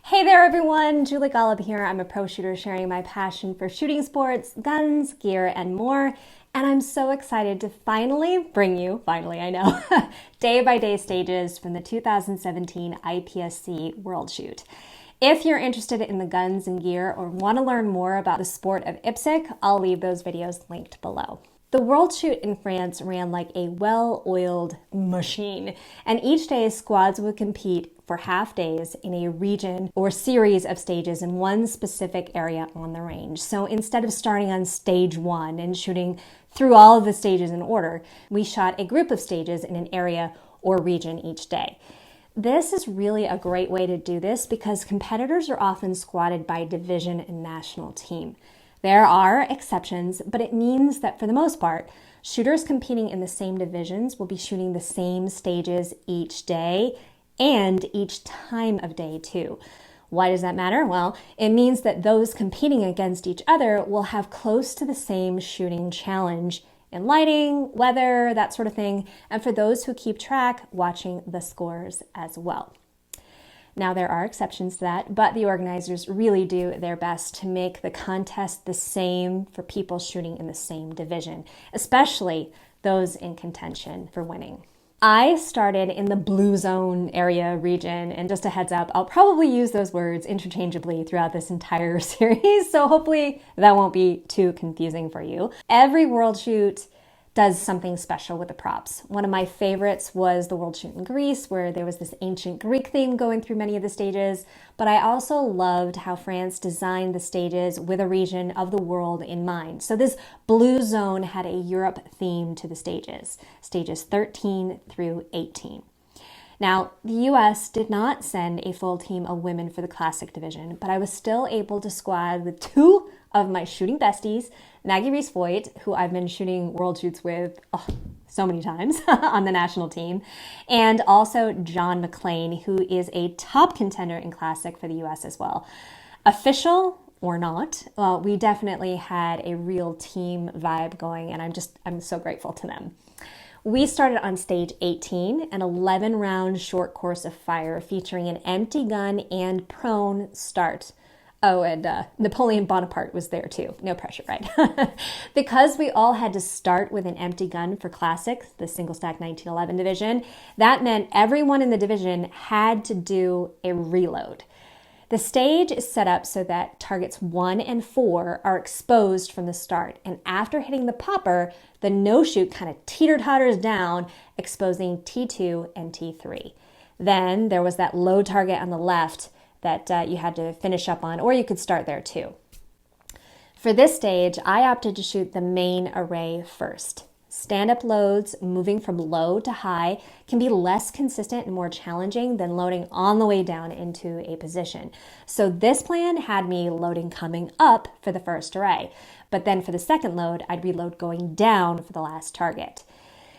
Hey there everyone, Julie Golob here. I'm a pro shooter sharing my passion for shooting sports, guns, gear, and more. And I'm so excited to finally bring you, I know, day-by-day stages from the 2017 IPSC World Shoot. If you're interested in the guns and gear or want to learn more about the sport of IPSC, I'll leave those videos linked below. The World Shoot in France ran like a well-oiled machine, and each day squads would compete for half days in a region or series of stages in one specific area on the range. So instead of starting on stage one and shooting through all of the stages in order, we shot a group of stages in an area or region each day. This is really a great way to do this because competitors are often squatted by division and national team. There are exceptions, but it means that for the most part, shooters competing in the same divisions will be shooting the same stages each day and each time of day too. Why does that matter? Well, it means that those competing against each other will have close to the same shooting challenge in lighting, weather, that sort of thing, and for those who keep track, watching the scores as well. Now, there are exceptions to that, but the organizers really do their best to make the contest the same for people shooting in the same division, especially those in contention for winning. I started in the blue zone area region, and just a heads up, I'll probably use those words interchangeably throughout this entire series, so hopefully that won't be too confusing for you. Every World Shoot does something special with the props. One of my favorites was the World Shoot in Greece, where there was this ancient Greek theme going through many of the stages, but I also loved how France designed the stages with a region of the world in mind. So this blue zone had a Europe theme to the stages 13 through 18. Now, the US did not send a full team of women for the classic division, but I was still able to squad with two of my shooting besties, Maggie Reese-Voigt, who I've been shooting World Shoots with so many times on the national team, and also John McClain, who is a top contender in classic for the US as well. Official or not, well, we definitely had a real team vibe going, and I'm so grateful to them. We started on stage 18, an 11-round short course of fire featuring an empty gun and prone start. Oh, and Napoleon Bonaparte was there too. No pressure, right? Because we all had to start with an empty gun for Classic, the single stack 1911 division, that meant everyone in the division had to do a reload. The stage is set up so that targets 1 and 4 are exposed from the start, and after hitting the popper, the no-shoot kind of teeter-totters down, exposing T2 and T3. Then there was that low target on the left that you had to finish up on, or you could start there too. For this stage, I opted to shoot the main array first. Stand-up loads, moving from low to high, can be less consistent and more challenging than loading on the way down into a position. So this plan had me loading coming up for the first array, but then for the second load, I'd reload going down for the last target.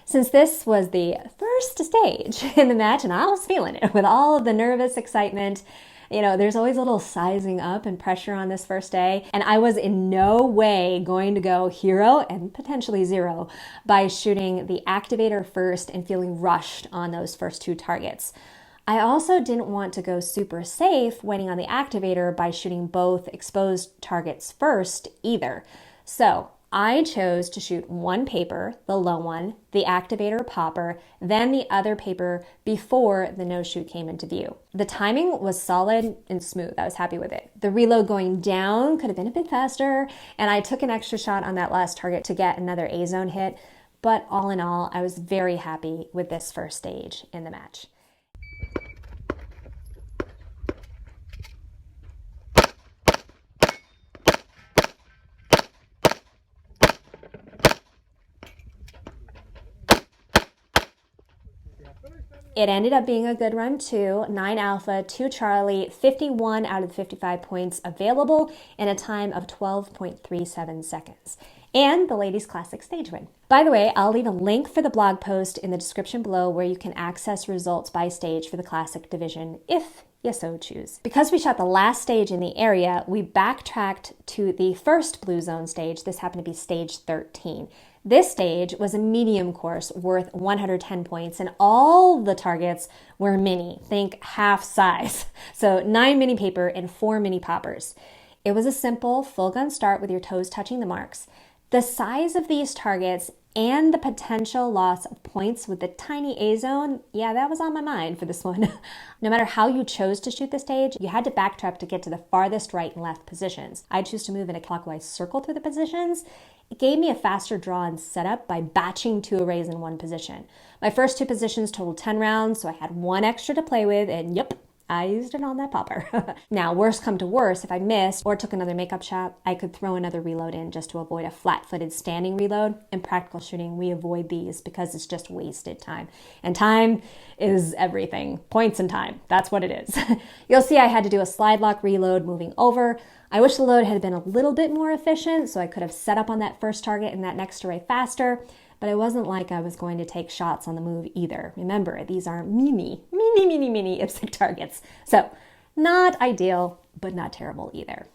Since this was the first stage in the match, and I was feeling it with all of the nervous excitement, you know, there's always a little sizing up and pressure on this first day, and I was in no way going to go hero and potentially zero by shooting the activator first and feeling rushed on those first two targets. I also didn't want to go super safe waiting on the activator by shooting both exposed targets first either. So I chose to shoot one paper, the low one, the activator popper, then the other paper before the no-shoot came into view. The timing was solid and smooth. I was happy with it. The reload going down could have been a bit faster, and I took an extra shot on that last target to get another A-zone hit, but all in all, I was very happy with this first stage in the match. It ended up being a good run too, 9 Alpha, 2 Charlie, 51 out of the 55 points available in a time of 12.37 seconds. And the Ladies Classic stage win. By the way, I'll leave a link for the blog post in the description below where you can access results by stage for the Classic division if you so choose. Because we shot the last stage in the area, we backtracked to the first blue zone stage. This happened to be stage 13. This stage was a medium course worth 110 points, and all the targets were mini, think half size. So 9 mini paper and 4 mini poppers. It was a simple full gun start with your toes touching the marks. The size of these targets and the potential loss of points with the tiny A zone, yeah, that was on my mind for this one. No matter how you chose to shoot the stage, you had to backtrack to get to the farthest right and left positions. I choose to move in a clockwise circle through the positions. It gave me a faster draw and setup by batching 2 arrays in one position. My first 2 positions totaled 10 rounds, so I had 1 extra to play with, and yep, I used it on that popper. Now, worst come to worst, if I missed or took another makeup shot, I could throw another reload in just to avoid a flat-footed standing reload. In practical shooting, we avoid these because it's just wasted time. And time is everything. Points and time. That's what it is. You'll see I had to do a slide lock reload moving over. I wish the load had been a little bit more efficient so I could have set up on that first target and that next array faster. But it wasn't like I was going to take shots on the move either. Remember, these are mini IPSC targets. So, not ideal, but not terrible either.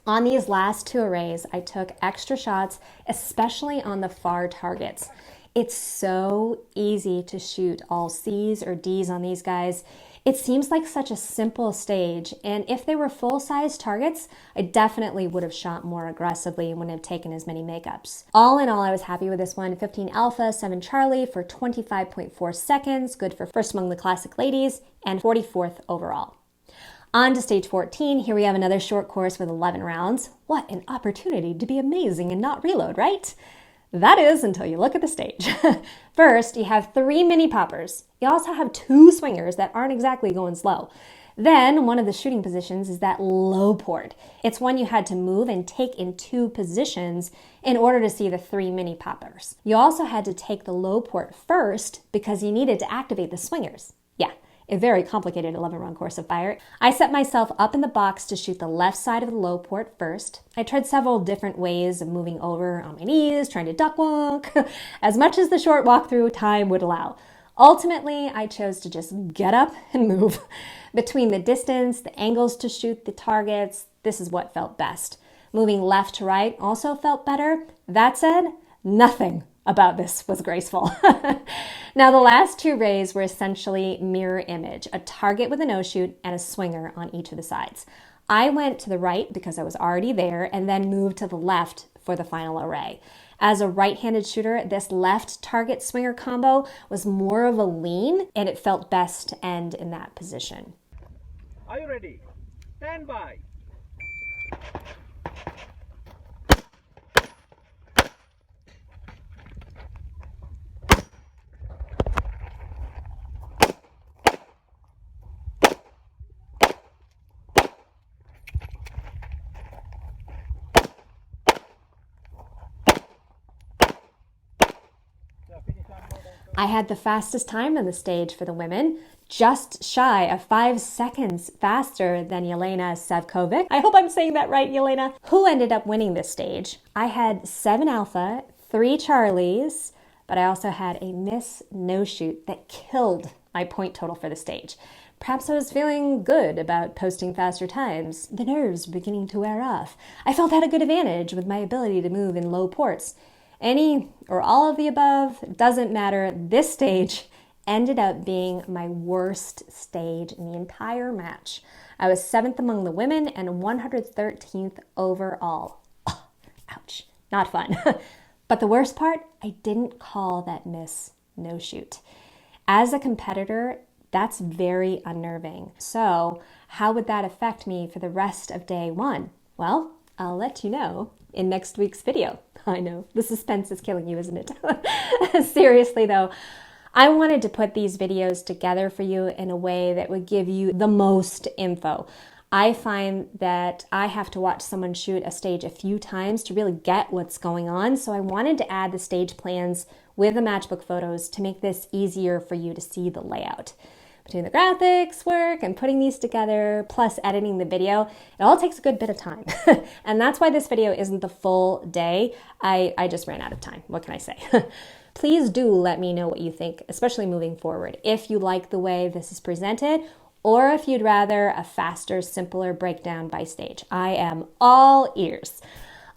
On these last 2 arrays, I took extra shots, especially on the far targets. It's so easy to shoot all C's or D's on these guys. It seems like such a simple stage, and if they were full-size targets, I definitely would have shot more aggressively and wouldn't have taken as many makeups. All in all, I was happy with this one. 15 Alpha, 7 Charlie for 25.4 seconds, good for first among the classic ladies, and 44th overall. On to stage 14, here we have another short course with 11 rounds. What an opportunity to be amazing and not reload, right? That is until you look at the stage. First, you have 3 mini poppers. You also have 2 swingers that aren't exactly going slow. Then, one of the shooting positions is that low port. It's one you had to move and take in 2 positions in order to see the 3 mini poppers. You also had to take the low port first because you needed to activate the swingers. Yeah. A very complicated 11-round course of fire. I set myself up in the box to shoot the left side of the low port first. I tried several different ways of moving over on my knees, trying to duck walk, as much as the short walkthrough time would allow. Ultimately, I chose to just get up and move. Between the distance, the angles to shoot the targets, this is what felt best. Moving left to right also felt better. That said, nothing about this was graceful. Now, the last 2 rays were essentially mirror image, a target with a no-shoot and a swinger on each of the sides. I went to the right because I was already there and then moved to the left for the final array. As a right-handed shooter, this left target swinger combo was more of a lean and it felt best to end in that position. Are you ready? Stand by. I had the fastest time on the stage for the women, just shy of 5 seconds faster than Yelena Sevkovic. I hope I'm saying that right, Yelena, who ended up winning this stage. I had 7 Alpha, 3 Charlies, but I also had a miss no-shoot that killed my point total for the stage. Perhaps I was feeling good about posting faster times. The nerves were beginning to wear off. I felt I had a good advantage with my ability to move in low ports. Any or all of the above, doesn't matter. This stage ended up being my worst stage in the entire match. I was 7th among the women and 113th overall. Oh, ouch, not fun. But the worst part, I didn't call that miss no-shoot. As a competitor, that's very unnerving. So how would that affect me for the rest of day 1? Well, I'll let you know in next week's video. I know, the suspense is killing you, isn't it? Seriously though, I wanted to put these videos together for you in a way that would give you the most info. I find that I have to watch someone shoot a stage a few times to really get what's going on. So I wanted to add the stage plans with the matchbook photos to make this easier for you to see the layout. Between the graphics work and putting these together, plus editing the video, it all takes a good bit of time. And that's why this video isn't the full day. I just ran out of time. What can I say? Please do let me know what you think, especially moving forward. If you like the way this is presented, or if you'd rather a faster, simpler breakdown by stage. I am all ears.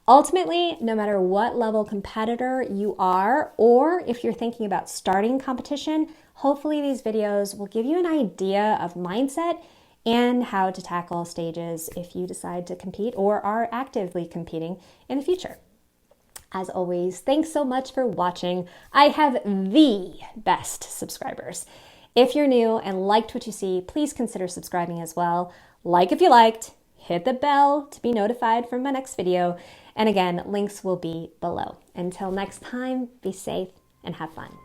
Ultimately, no matter what level competitor you are, or if you're thinking about starting competition, hopefully these videos will give you an idea of mindset and how to tackle stages if you decide to compete or are actively competing in the future. As always, thanks so much for watching. I have the best subscribers. If you're new and liked what you see, please consider subscribing as well. Like if you liked, hit the bell to be notified from my next video. And again, links will be below. Until next time, be safe and have fun.